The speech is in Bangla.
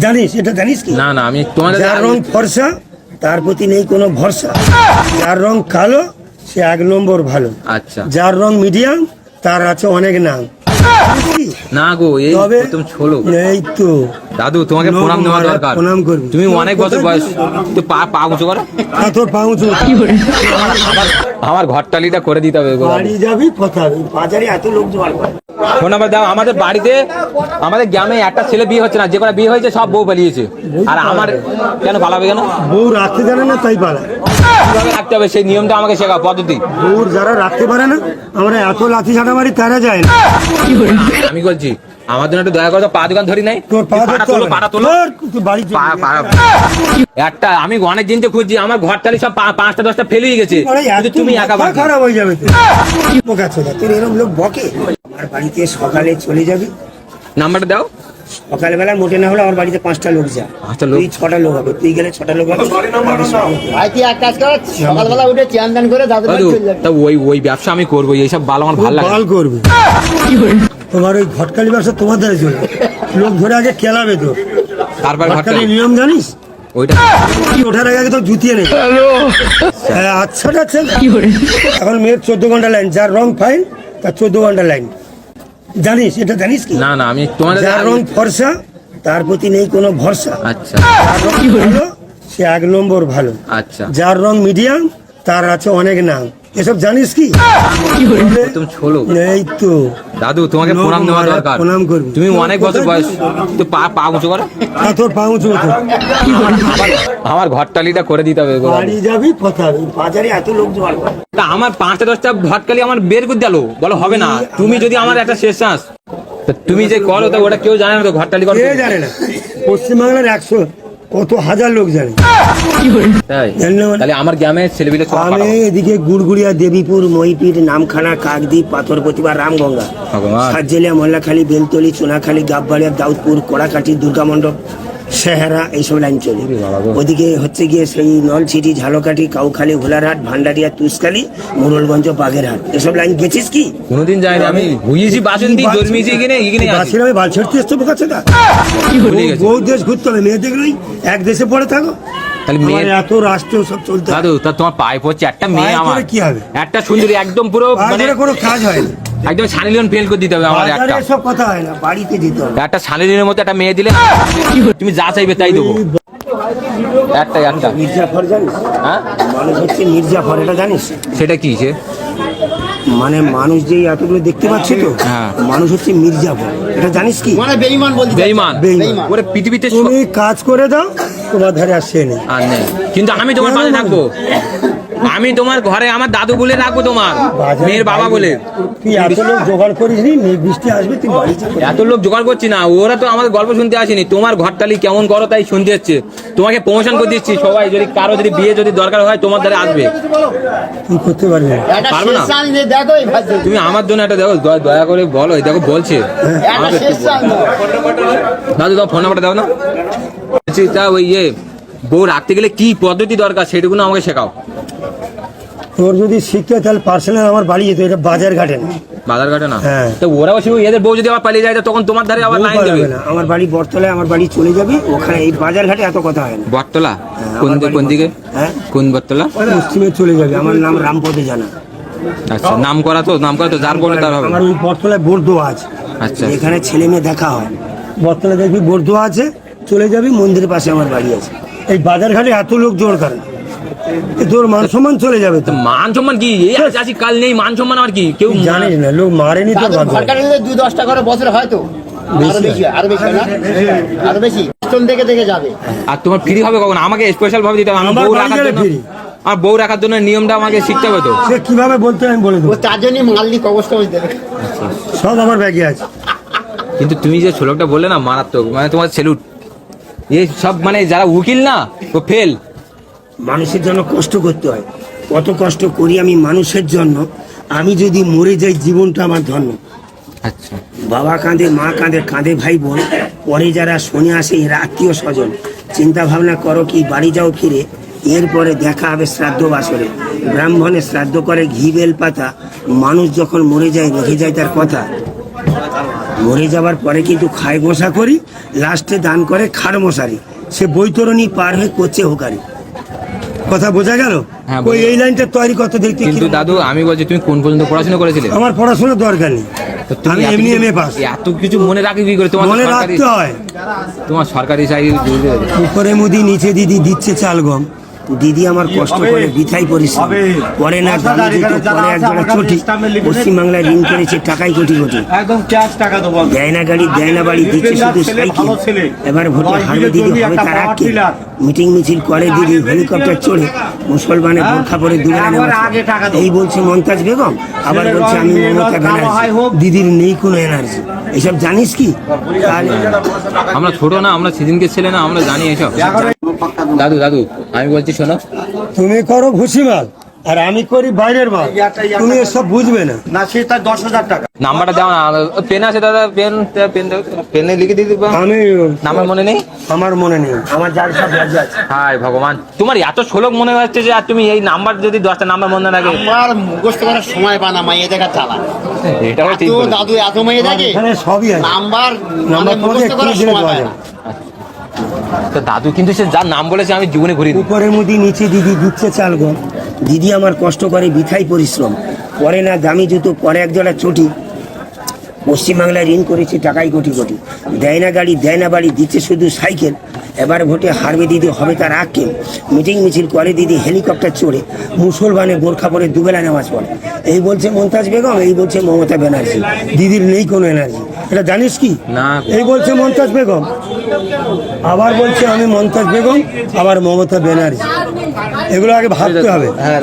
জানিস এটা জানিস কি? না না আমি তোমাদের যার রং ফর্সা তার প্রতি নেই কোনো ভরসা। যার রং কালো সে 1 নম্বর ভালো। আচ্ছা যার রং মিডিয়াম তার আছে অনেক নাম। না গো এই তবে প্রথম ছোলো এই তো দাদু তোমাকে প্রণাম নেওয়া দরকার। প্রণাম করবি। তুমি অনেক বছর বয়স, তো পা উঁচু করো। তোর পা উঁচু আমার ঘরটালিটা করে দিতে হবে। বাড়ি যাবি কথা হবে, বাজারে এত লোক জোগাড় করে। ফোন নাম্বার দাও। আমাদের বাড়িতে আমাদের গ্রামে একটা ছেলে বিয়ে হচ্ছে না, যে কটা বিয়ে হয়েছে সব বউ পালিয়েছে। আর আমার কেন পালাবে কেন? বউ রাখতে জানে না তাই পালায়। কিভাবে রাখতে হবে সেই নিয়মটা আমাকে শেখাও, পদ্ধতি। বউ যারা রাখতে পারে না, আমরা এত লাঠি ঝাঁটা মারি তারা যায় না। আমি বলছি আমার জন্য একটু দয়া করে পা দোকান ধরি নাই। তোর পা ধরতে হবে না। পাটা তোলো। তুই বাড়ি চলে যা। একটা আমি অনেক দিন থেকে খুঁজছি, আমার ঘরটালি সব 5টা 10টা ফেলেই গেছে, আরে কিন্তু তুমি একা মাথা খারাপ হয়ে যাবে তোর। বোকাচোদা, তোর এরকম লোক বকে। আমার বাড়িতে সকালে চলে যাবি, নাম্বারটা দাও। সকালবেলা মোটে না হলে আমার বাড়িতে 5টা লোক যা, 5টা লোক? তুই 6টা লোক হবে, তুই গেলে 6টা লোক হবে। ভাই তুই এক কাজ কর, সকালবেলা উঠে চান দান করে দাদু বাড়ি চলে যাবি। তা ওই ব্যবসা আমি করবো, এইসব ভালো আমার ভালো লাগে। বাল করবে তোমার ওই ঘটকালি ব্যবসা তোমার দ্বারা চলবে। লোক ধরে আগে খেলাবে তো। তারপর ঘটকালি নিয়ম জানিস? ওইটা কি ওঠার আগে তো জুতিয়ে নেই। হ্যাঁ, আচ্ছা আচ্ছা। এখন মেয়ের 14 ঘন্টা লাইন, যার রং ফাইন তার 14 ঘন্টা লাইন। জানিস এটা জানিস কি? না না আমি তোমাদের যার রং ফর্সা তার প্রতি নেই কোনো ভরসা। আচ্ছা যার রং ভালো সে 1 নম্বর ভালো। আচ্ছা যার রং মিডিয়াম তার আছে অনেক নাম। এসব জানিস কি? প্রথম ছোলো এই তো দাদু তোমাকে প্রণাম নেওয়া দরকার। প্রণাম করবি। তুমি অনেক বছর বয়স, তো পা উঁচু করো। তোর পা উঁচু হতো। আমার ঘরটালিটা করে দিতে হবে। বাড়ি যাবি কথা হবে, বাজারে এত লোক জোগাড় করে। তা আমার 5টা 10টা ঘটকালি আমার বের করে দিলো, বলো হবে না? তুমি যদি আমার একটা শেষ চান্স, তুমি যে করো তা ওটা কেউ জানে না তো, ঘরটালি করো। কে জানে না? পশ্চিমবাংলার 100 কত হাজার লোক জানে। তাই জানলে মানে? তাহলে আমার গ্রামের ছেলেপিলে সব আমি পাঠাবো। এদিকে গুড়গুড়িয়া, দেবীপুর, মহিপীর, নামখানা, কাকদ্বীপ, পাথর প্রতিভা, রামগঙ্গা, ভগবান। সাতজেলিয়া, মোল্লাখালী, বেলতলি, চুনাখালী, গাববাড়িয়া, দাউদপুর, কড়াকাঠি, দুর্গামণ্ডপ, সেহারা, এইসব লাইন চলে। ওদিকে হচ্ছে গিয়ে সেই নলছিটি, ঝালকাঠি, কাউখালী, ভোলারহাট, ভান্ডারিয়া, তুষখালী, মোড়লগঞ্জ, বাগেরহাট, এসব লাইন গেছিস কি? কোনোদিন যাইনি আমি, বুঝেছি বাসন্তী জন্মেছি এখানে এখানে আছি। বাসের আমি বাল ছেড়তে এসছো বোকাচোদা? ভুলে গেছি। বহু দেশ ঘুরতে হবে, মেয়ে দেখলেই এক দেশে পড়ে থাকো। তাহলে মেয়ে আমার এত রাষ্ট্র সব চলতে হয়। দাদু তা তোমার পায়ে পড়ছে একটা মেয়ে, পায়ে আমার পড়ে কি হবে? একটা সুন্দরী একদম পুরো মানে বাজারে কোনো কাজ হয় না। একদম শালিলিয়ন ফেল করে দিতে হবে আমার বাজারে একটা। এসব কথা হয় না, বাড়িতে দিতে হবে। একটা শালিলিয়নের মতো একটা মেয়ে দিলে তুমি যা চাইবে তাই দেবো। একটা মির্জাফর জানিস? হ্যাঁ মানুষ হচ্ছে মির্জাফর, এটা জানিস? সেটা কি সে? মানে মানুষ যে এতগুলো দেখতে পাচ্ছি তো, হ্যাঁ। মানুষ হচ্ছে মির্জাফর, এটা জানিস কি? মানে বেঈমান বলতে বেঈমান। বেঈমান। ওরে পৃথিবীতে তুমি কাজ করে দাও, তোমার ধারে আসছে নেই। আর নেই, কিন্তু আমি তোমার পাশে থাকবো। আমি তোমার ঘরে আমার দাদু বলে রাখবো, তোমার মেয়ের বাবা বলে। তুই এত লোক জোগাড় করিস নি, বৃষ্টি আসবে তুই বাড়ি যাবি। এত লোক জোগাড় করছি না, ওরা তো আমাদের গল্প শুনতে আসেনি। তোমার ঘরটালি কেমন করো তাই শুনতে হচ্ছে। তোমাকে প্রমোশন করে দিচ্ছি, সবাই যদি কারো যদি বিয়ে যদি দরকার হয় তোমার দ্বারা আসবে। তুই করতে পারবি না। একটা পারবো না। শেষ চান্স দিয়ে দেখো এই ভাই। তুমি আমার জন্য একটা দেখো, দয়া করে বলো। এই দেখো বলছে একটা আমাকে শেষ একটু চান্স দাও। দাদু দাও, ফোন নাম্বারটা দাও না। বলছি, তা ওই বউ রাখতে গেলে কি পদ্ধতি দরকার সেটুকু আমাকে শেখাও। তোর যদি শিখতে হয় তাহলে পার্সোনাল আমার বাড়ি যেত, এটা বাজার ঘাটে না। বাজার ঘাটে না? হ্যাঁ। তো ওরাও শিখবে, এদের বউ যদি আবার পালিয়ে যায় তখন তোমার ধারে আবার বউ লাইন দেবে। পালাবে না, আমার বাড়ি বটতলায়, আমার বাড়ি চলে যাবি ওখানে। এই বাজার ঘাটে এত কথা হয় না। বটতলা? আমার বাড়ি কোন দিকে? হ্যাঁ, কোন বটতলা? পশ্চিমে চলে যাবে। আমার নাম রামপদে জানা। আচ্ছা, নাম করা তো যার বলে তার হবে। আমার ওই বটতলায় বোর্ড দেওয়া আছে। আচ্ছা এখানে ছেলে মেয়ে দেখা হয়। বটতলায় দেখবি বোর্ড দেওয়া আছে, চলে যাবি, মন্দিরের পাশে আমার বাড়ি আছে। এই বাজার ঘাটে এত লোক জোর করে, তোর মান সম্মান চলে যাবে তো। মান সম্মান কি? এই আজ আছি কাল নেই, মান সম্মান আর কি? কেউ জানিস না, লোক মারেনি তো। দাদু ঘরটা নিলে 2-10 টাকা করে বছর হয় তো। আরো বেশি হয়, আরো বেশি হয় না? আরো বেশি স্টোন দেখে দেখে যাবে। আর তোমার ফ্রি হবে কখন? আমাকে স্পেশাল ভাবে দিতে হবে। আমার বউ বাড়ি রাখার গেলে জন্য, free। আমার বউ রাখার জন্য নিয়মটা আমাকে শিখতে হবে তো। সে কিভাবে বলতে হয় আমি বলে ও দেবো, তার জন্যই মাল্লি কবজ টবজ দেবে। সব আমার ব্যাগে আছে। কিন্তু তুমি যে ছোলকটা বললে না, মারাত্মক, মানে তোমার সেলুট। এই সব মানে যারা উকিল না ও ফেল। মানুষের জন্য কষ্ট করতে হয়, কত কষ্ট করি আমি মানুষের জন্য। আমি যদি মরে যাই জীবনটা আমার ধন্য। আচ্ছা, বাবা কাঁদে, মা কাঁদে, কাঁদে ভাই বোন, পরে যারা শুনে আসে এরা আত্মীয় স্বজন। চিন্তা ভাবনা করো কি বাড়ি যাও ফিরে, এরপরে দেখা হবে শ্রাদ্ধ বাসরে। ব্রাহ্মণে শ্রাদ্ধ করে ঘি বেল পাতা, মানুষ যখন মরে যায় রেখে যায় তার কথা। মরে যাওয়ার পরে কিন্তু খায় গোসা করি, লাস্টে দান করে খাড় মশারি, সে বৈতরণী পার হয়ে করছে হোকারি। কথা বোঝা গেল? হ্যাঁ, ওই এই লাইনটা তৈরি করতে দেখতে কিন্তু দাদু আমি বলছি তুমি কোন পর্যন্ত পড়াশোনা করেছিলে? আমার পড়াশোনার দরকার নেই, তো তুমি আমি এত এমনি কিছু- এমএ পাস। এত কিছু মনে রাখি কি করে? তোমার তো মনে সরকারি- রাখতে হয়। তোমার সরকারি চাকরি উপরে মুদি নিচে দিদি দিচ্ছে চাল গম। দিদি আমার কষ্ট করে বৃথাই পরিশ্রম পরে না, দামি জুতো পরে একজোড়া চটি, পশ্চিমবাংলায় ঋণ করেছে টাকায় কোটি কোটি, একদম ক্যাশ টাকা দেবো। দেয় না গাড়ি দেয় না বাড়ি, দিচ্ছে শুধু সাইকেল। এবার ভোটে হারবে দিদি, হবে তার আটকে। মিটিং মিছিল করে দিদি হেলিকপ্টার চড়ে, মুসলমানের বোরখা পরে দুবেলা নামাজ পড়ে। এই বলছে মমতাজ বেগম, আবার বলছে আমি মমতা ব্যানার্জি। দিদির নেই কোনো এনার্জি, এসব জানিস কি? তাহলে আমরা ছোট না, আমরা সেদিনকে ছেলে না, আমরা জানি এসব। দাদু দাদু আমি বলছি শোনো, তুমি করো ভুসিমাল আর আমি করি বাইরের মাল, তুমি এসব বুঝবে না। না সে তার 10,000 টাকা। নাম্বারটা দাও না, পেন আছে দাদা, পেন পেন পেনে লিখে দিয়ে দিবা। আমি নাম্বার মনে নেই? আমার মনে নেই, আমার যার সব রাজি আছে। হায় ভগবান, তোমার এত শ্লোক মনে হচ্ছে যে আর তুমি এই নাম্বার যদি 10টা নাম্বার মনে রাখে। আমার মুখস্থ করার সময় পায় না, মাইয়ে দেখা চালা। এটাও ঠিক তো বলেছো। দাদু এত মেয়ে থাকে, এখানে সবই আছে। নাম্বার নাম্বার তোমাকে মুখস্থ করার একটু দিলে সময় দেওয়া পায় যাবে। না। তো দাদু কিন্তু সে যার নাম বলেছে আমি জীবনে ঘুরি উপরে মুদি নিচে দিদি দিচ্ছে চাল গম। দিদি আমার কষ্ট করে বৃথাই পরিশ্রম, পরে না দামি জুতো পরে একজোড়া চটি, পশ্চিমবাংলায় ঋণ করেছে টাকায় কোটি কোটি, দেয় না গাড়ি দেয় না বাড়ি, দিচ্ছে শুধু সাইকেল। এবার ভোটে হারবে দিদি, হবে তার আক্কেল। মিটিং মিছিল করে দিদি হেলিকপ্টার চড়ে, মুসলমানে বোরখা পরে দুবেলা নামাজ পড়ে। এই বলছে মমতাজ বেগম, এই বলছে মমতা ব্যানার্জি। দিদির নেই কোনো এনার্জি, এটা জানিস কি? না। এই বলছে মমতাজ বেগম, আবার বলছে আমি মমতাজ বেগম, আবার মমতা ব্যানার্জি। এগুলো আগে ভাবতে হবে। হ্যাঁ